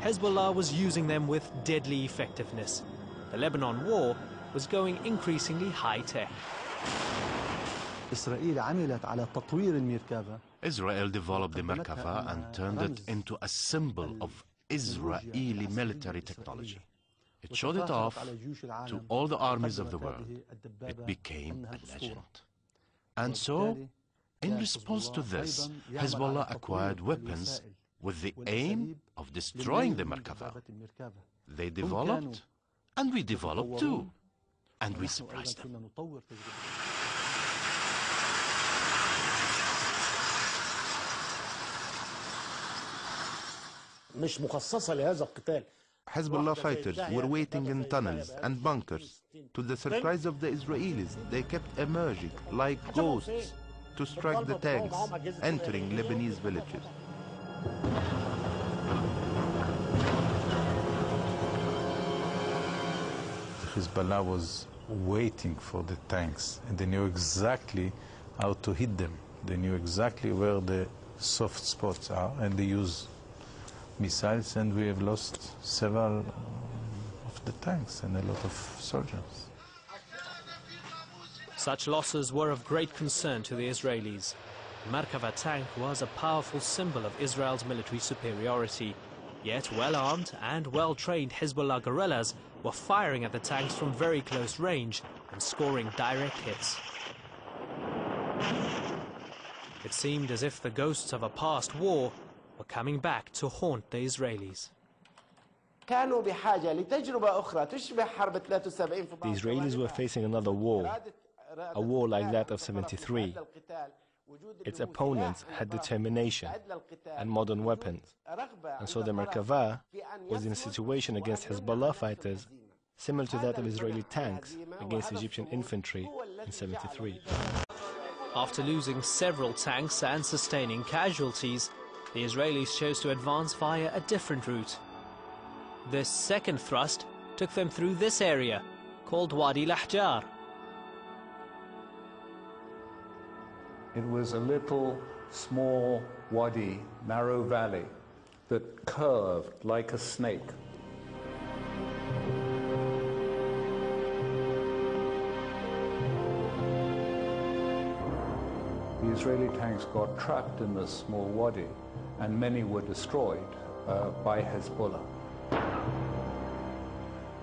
Hezbollah was using them with deadly effectiveness. The Lebanon war was going increasingly high-tech. Israel developed the Merkava and turned it into a symbol of Israeli military technology. It showed it off to all the armies of the world. It became a legend. And so, in response to this, Hezbollah acquired weapons with the aim of destroying the Merkava. They developed, and we developed too, and we surprised them. Hezbollah fighters were waiting in tunnels and bunkers. To the surprise of the Israelis, they kept emerging like ghosts to strike the tanks entering Lebanese villages. Hezbollah was waiting for the tanks, and they knew exactly how to hit them. They knew exactly where the soft spots are, and they used missiles, and we have lost several of the tanks and a lot of soldiers. Such losses were of great concern to the Israelis. The Merkava tank was a powerful symbol of Israel's military superiority. Yet well-armed and well-trained Hezbollah guerrillas were firing at the tanks from very close range and scoring direct hits. It seemed as if the ghosts of a past war were coming back to haunt the Israelis. The Israelis were facing another war, a war like that of '73. Its opponents had determination and modern weapons, and so the Merkava was in a situation against Hezbollah fighters similar to that of Israeli tanks against Egyptian infantry in '73. After losing several tanks and sustaining casualties, the Israelis chose to advance via a different route. This second thrust took them through this area, called Wadi Lahjar. It was a little, small wadi, narrow valley, that curved like a snake. The Israeli tanks got trapped in this small wadi, and many were destroyed by Hezbollah.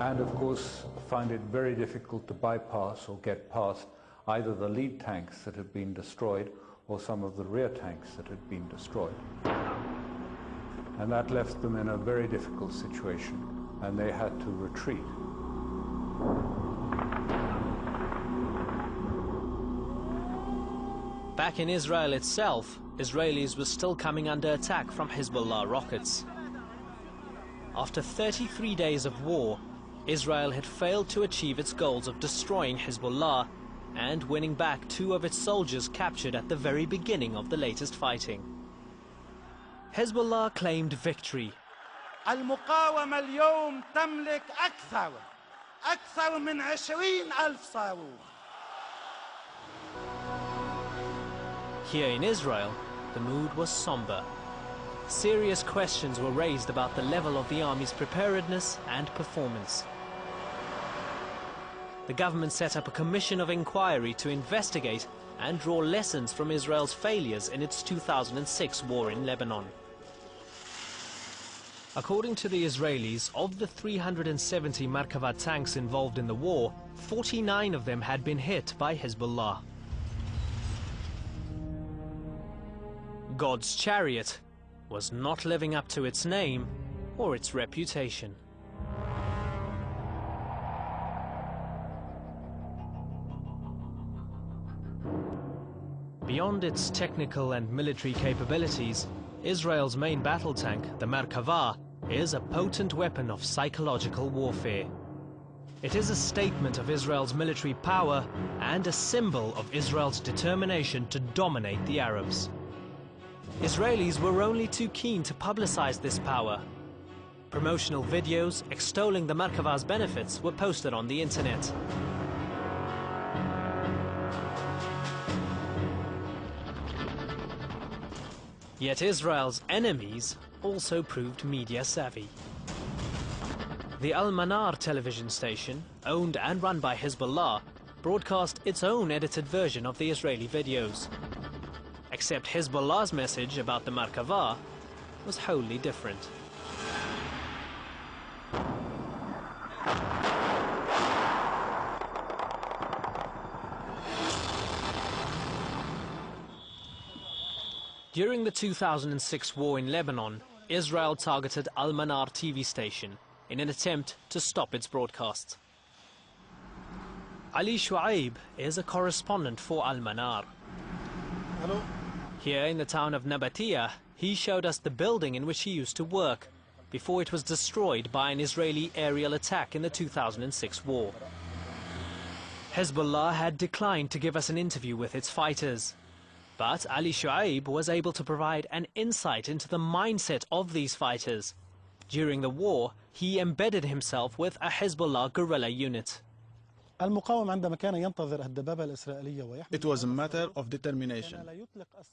And of course, find it very difficult to bypass or get past either the lead tanks that had been destroyed or some of the rear tanks that had been destroyed. And that left them in a very difficult situation, and they had to retreat. Back in Israel itself, Israelis were still coming under attack from Hezbollah rockets. After 33 days of war, Israel had failed to achieve its goals of destroying Hezbollah and winning back 2 of its soldiers captured at the very beginning of the latest fighting. Hezbollah claimed victory. المقاومة اليوم تملك أكثر من 20,000 صاروخ. Here in Israel, the mood was somber. Serious questions were raised about the level of the army's preparedness and performance. The government set up a commission of inquiry to investigate and draw lessons from Israel's failures in its 2006 war in Lebanon. According to the Israelis, of the 370 Merkava tanks involved in the war, 49 of them had been hit by Hezbollah. God's chariot was not living up to its name or its reputation. Beyond its technical and military capabilities, Israel's main battle tank, the Merkava, is a potent weapon of psychological warfare. It is a statement of Israel's military power and a symbol of Israel's determination to dominate the Arabs. Israelis were only too keen to publicize this power. Promotional videos extolling the Merkava's benefits were posted on the internet. Yet Israel's enemies also proved media savvy. The Al-Manar television station, owned and run by Hezbollah, broadcast its own edited version of the Israeli videos. Except Hezbollah's message about the Merkava was wholly different. During the 2006 war in Lebanon, Israel targeted Al-Manar TV station in an attempt to stop its broadcasts. Ali Shuaib is a correspondent for Al-Manar. Here in the town of Nabatia, he showed us the building in which he used to work before it was destroyed by an Israeli aerial attack in the 2006 war. Hezbollah had declined to give us an interview with its fighters. But Ali Shuaib was able to provide an insight into the mindset of these fighters. During the war, he embedded himself with a Hezbollah guerrilla unit. It was a matter of determination.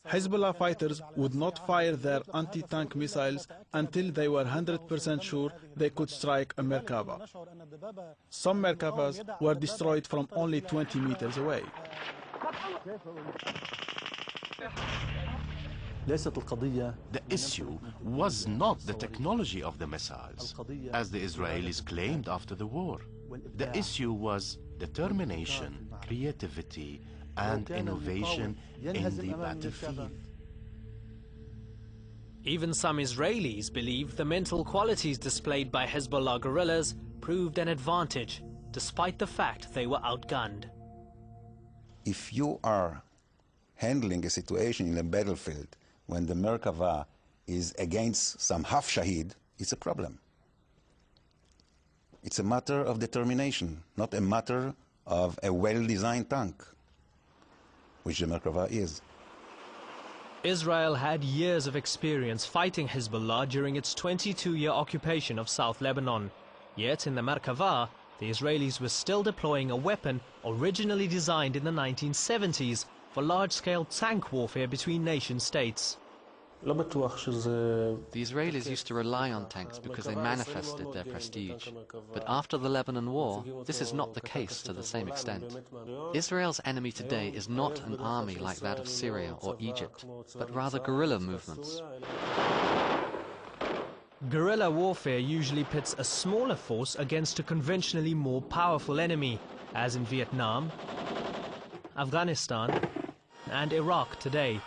Hezbollah fighters would not fire their anti-tank missiles until they were 100% sure they could strike a Merkava. Some Merkavas were destroyed from only 20 meters away. The issue was not the technology of the missiles, as the Israelis claimed after the war. The issue was determination, creativity, and innovation in the battlefield. Even some Israelis believe the mental qualities displayed by Hezbollah guerrillas proved an advantage, despite the fact they were outgunned. If you are handling a situation in a battlefield when the Merkava is against some half Shahid, it's a problem. It's a matter of determination, not a matter of a well-designed tank, which the Merkava is. Israel had years of experience fighting Hezbollah during its 22-year occupation of South Lebanon. Yet in the Merkava, the Israelis were still deploying a weapon originally designed in the 1970s for large-scale tank warfare between nation-states. The Israelis used to rely on tanks because they manifested their prestige. But after the Lebanon War, this is not the case to the same extent. Israel's enemy today is not an army like that of Syria or Egypt, but rather guerrilla movements. Guerrilla warfare usually pits a smaller force against a conventionally more powerful enemy, as in Vietnam, Afghanistan, and Iraq today.